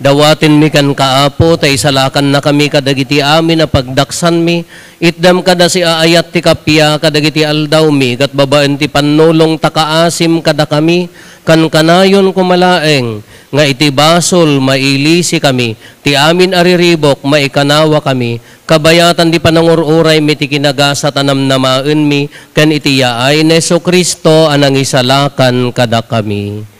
dawatin mi kan kaapo, tay salakan na kami kadagiti amin na pagdaksan mi, itdam kada si aayat ti kapya kadagiti aldaw mi, kat babaan ti panulong takaasim kada kami, kan kanayon kumalaeng, nga iti basol mailisi kami, ti amin ariribok maikanawa kami, kabayatan di panangururay mi ti kinagasat anam namaen mi, kan iti yaay na Hesus Kristo anang isalakan kada kami.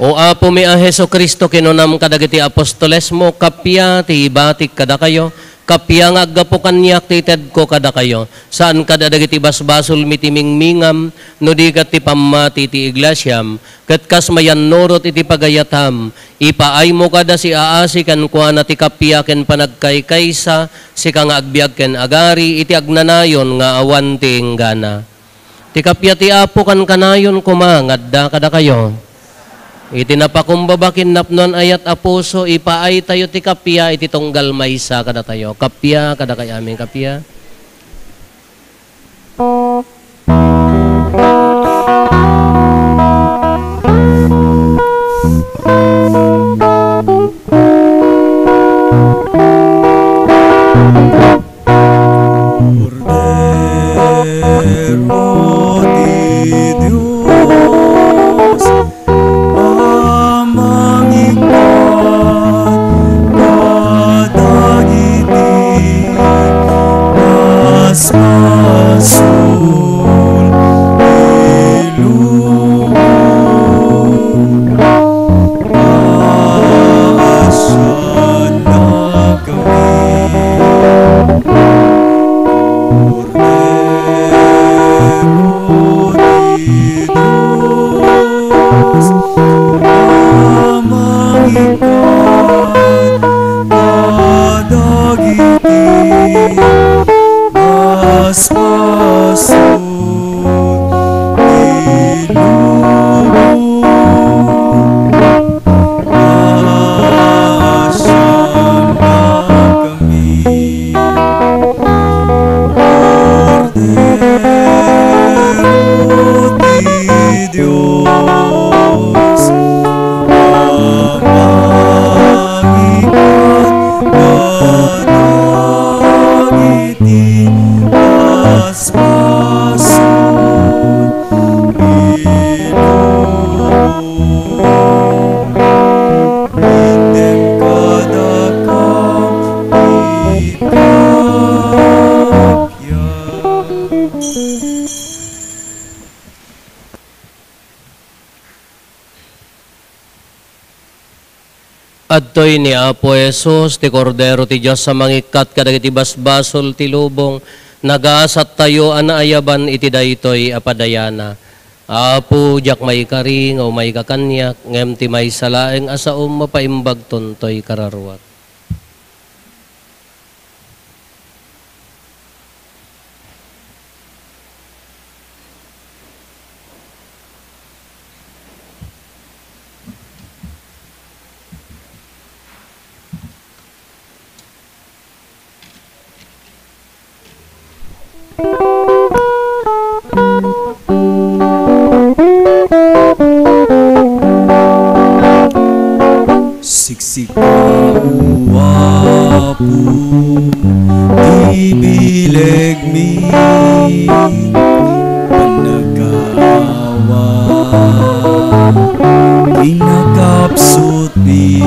O apo mi a Hesus Kristo kinunam kadagiti apostoles mo, kapya ti ibatik kada kayo, kapya nga aggapo kanyak ti ted ko kada kayo, saan kada dagiti basbasol mitimingmingam, no di kat ti pamati ti iglesyam, kat kas mayan norot iti pagayatam, ipaay mo kada si aasi kan kuana ti kapya ken panagkaykaysa, si kang agbiag ken agari, iti agnanayon nga awan ti inggana. Ti kapya ti apo kan kanayon kumangadda kada kayo. Iti napakumbabakin napnon ayat apuso, ipaay tayo ti kapya, iti tunggal maysa kada tayo. Kapya, kada kay aming kapya. Cordero di Dios, Adtoy ni Apo Jesus, ti Kordero ti Diyos sa mangikat kadagiti basbasol ti lubong, nagaasat tayo anaayaban iti daytoy apadayana. Apo, jak may karing o may kakanyak, ngem ti may salaeng asaom mapaimbag tontoy kararwat. Siksik Apo, ibileg mi, panagawa, kinakapsot mi,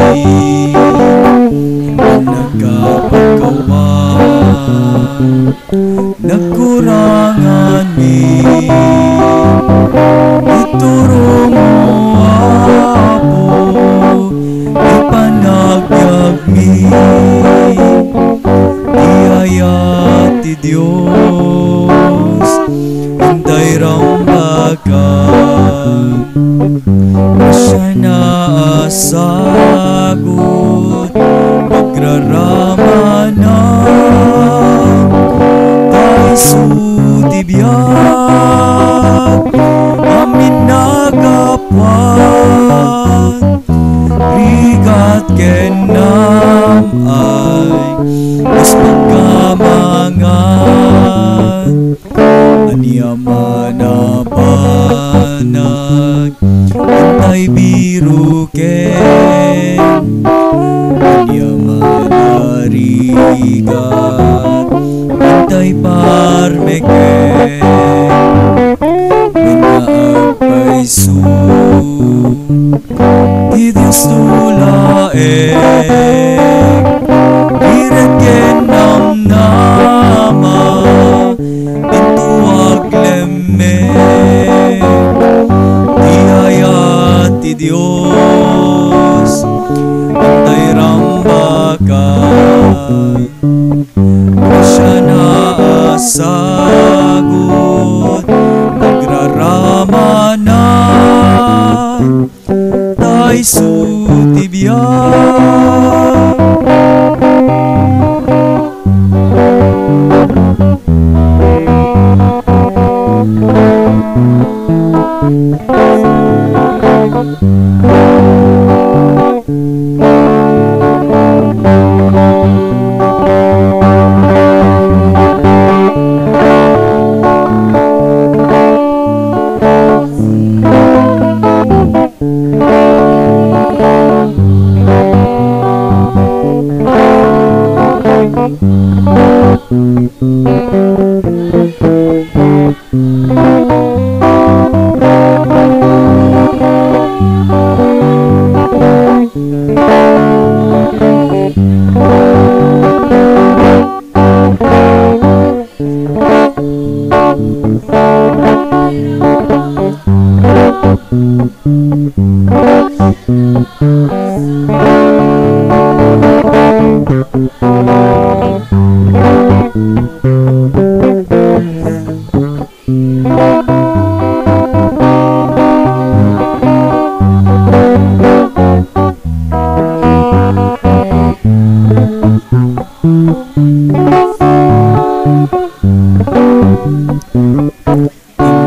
panagapagawa, nagkurangan mi, ituro mo Apo, ipanagbiag mi, iayat ti ti Dios intay rambagan siya na asagot pagraramanan tayo sutibyan amin nagapan rigat kenam ay mas pagkamangan aniyaman na banag intay biru ken aniyaman na rigat intay parmeken minagpaisu di Diyos tulaeng iregen nam nama pintuag lemeng di ayat ti Diyos antay rambakan siya na asagot nagraramanan tayo sutibyan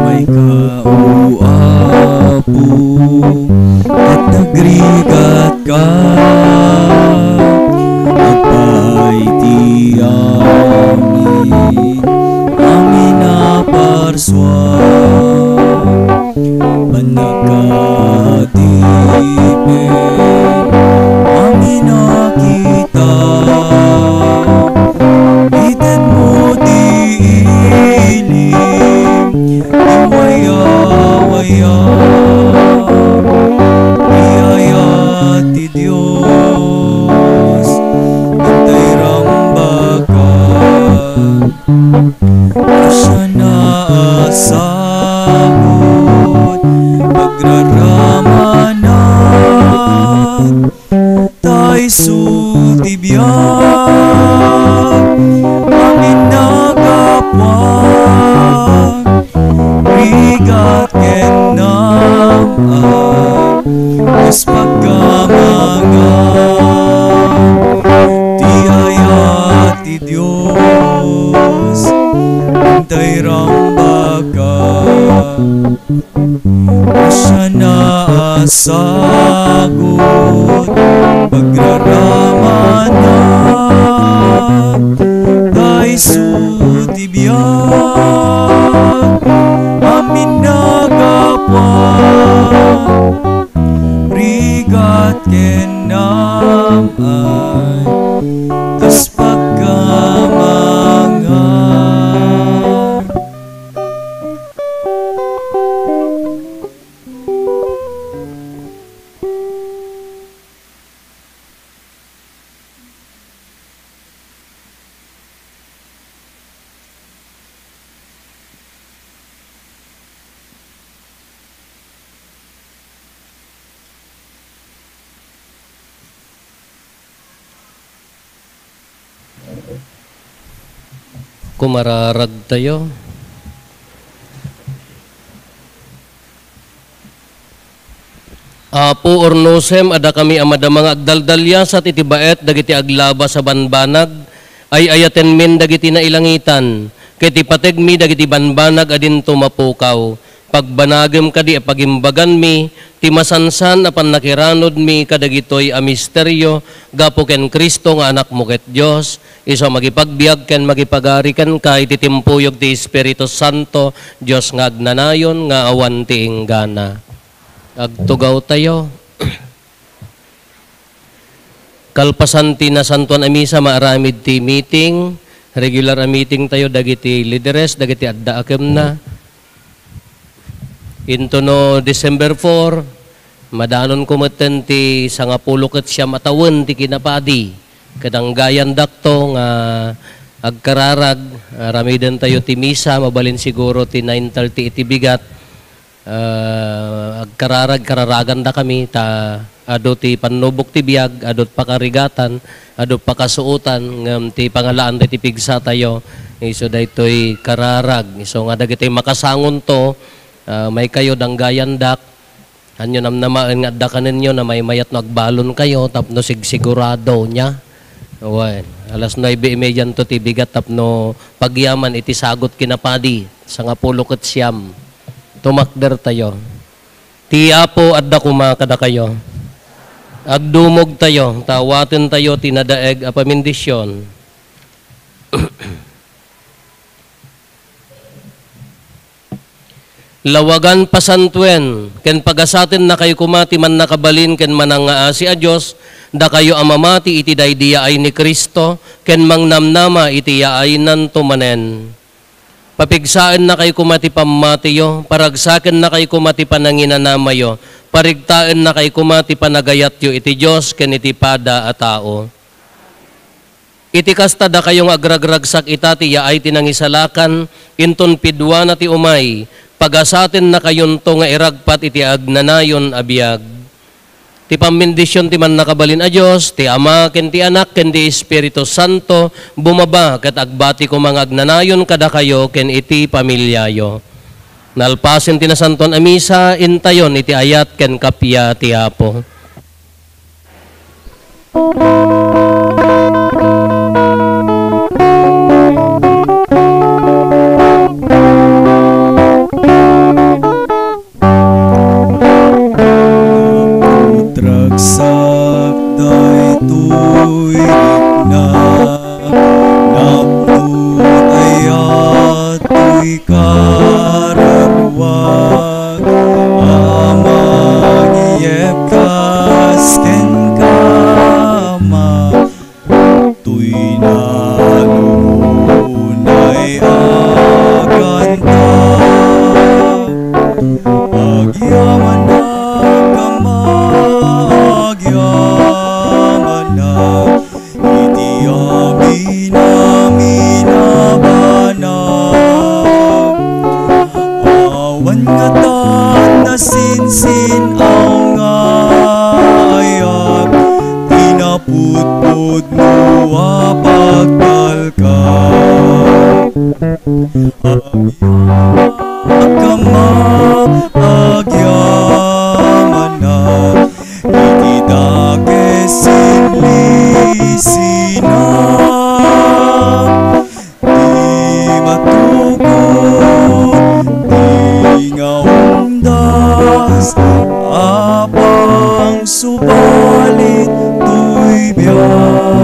may kauapo at nagrigat ka agpay ti amin amin na parswa managkatipen amin nakita iten mo di ilim iwaya-waya iyaya ti Diyos intay rambagan siya na asagot pagraramanan tayo sutibyan amin nagapuan rigat kenam ay mas pagkamangan ti ayat ti Diyos intay rambagan siya na asagot pagraramanan tayo sutibyan amin nagapuan rigat kenam ay tas pagkamangan. Kumararag tayo. Apo ornosem ada kami amada mga agdaldalya sa titibaet dagiti aglaba sa banbanag ay ayaten min dagiti nailangitan kiti pategmi dagiti banbanag adin tumapukaw pagbanagem kadi pagimbagan mi ti masansan apan nakiranod mi kadagitoy a misteryo gapo ken Kristo nga anak mo ket Dios iso magipagbiag ken magipagari ken ka iti timpuyog ti Espiritu Santo Dios nga agnanayon nga awan ti inggana. Agtugaw tayo. Kalpasan ti na Santuan a Misa maaramid ti meeting, regular a meeting tayo dagiti lideres, dagiti adda akem na. Into no December 4, madanon kumeten ti 10 ket siyam atawon ti kinapadi. Kadang gayan dakto nga agkararag, aramiden tayo ti Misa, mabalin siguro ti 9:30 iti bigat. Kararagan da kami ta ado ti panubok ti biag adot pakarigatan adot pakasuutan ngem ti pangalaan ti pigsa tayo iso daytoy kararag iso nga dagiti makasangon to may kayo danggayan dak anyo namnamaan nga adda kaninyo na may mayat no agbalon kayo tapno sigurado nya wen alas 9:30 to ti bigat tapno pagyaman iti sagot kinapadi 10 ket siyam tumakder tayo. Ti Apo adda kuma kada kayo. Agdumog tayo, tawaten tayo tinadaeg a pamindisyon. Lawagan pasantuen, ken pagasaten na kayo kumati man nakabalin ken manangaasi a Dios, da kayo amamati iti daydiya ay ni Kristo, ken mangnamnama iti yaay nanto manen. Papigsaan na kay kumati pamatiyo, paragsaken na kay kumati pananginanamayo, parigtaan na kay kumati panagayatyo iti Diyos ken iti pada a tao. Iti kasta da kayong agragragsak itati yaay tinangisalakan, inton pidwa na ti umay, pagasaten na kayon to nga iragpat iti agnanayon abiyag. Ti pamindisyon ti man nakabalin a Diyos, ti Ama, ken ti Anak, ken ti Espiritu Santo, bumaba ket agbati ko mga agnanayon kada kayo, ken iti pamilyayo. Nalpasin ti na Santuan a Misa, intayon iti ayat ken kapya ti Apo. Dragsak daytoy na napnut ayatoy karagwag amang iyepkas ken kama tuy na lumunay aganta agyaman na kama agyamanag iti amin abanag awan nga tan na sinsin ang ayag tinapudpud mo apagdalkag agkama agyamanag iti dakesin lisina di matugon di nga undas apang subalit tuy biyak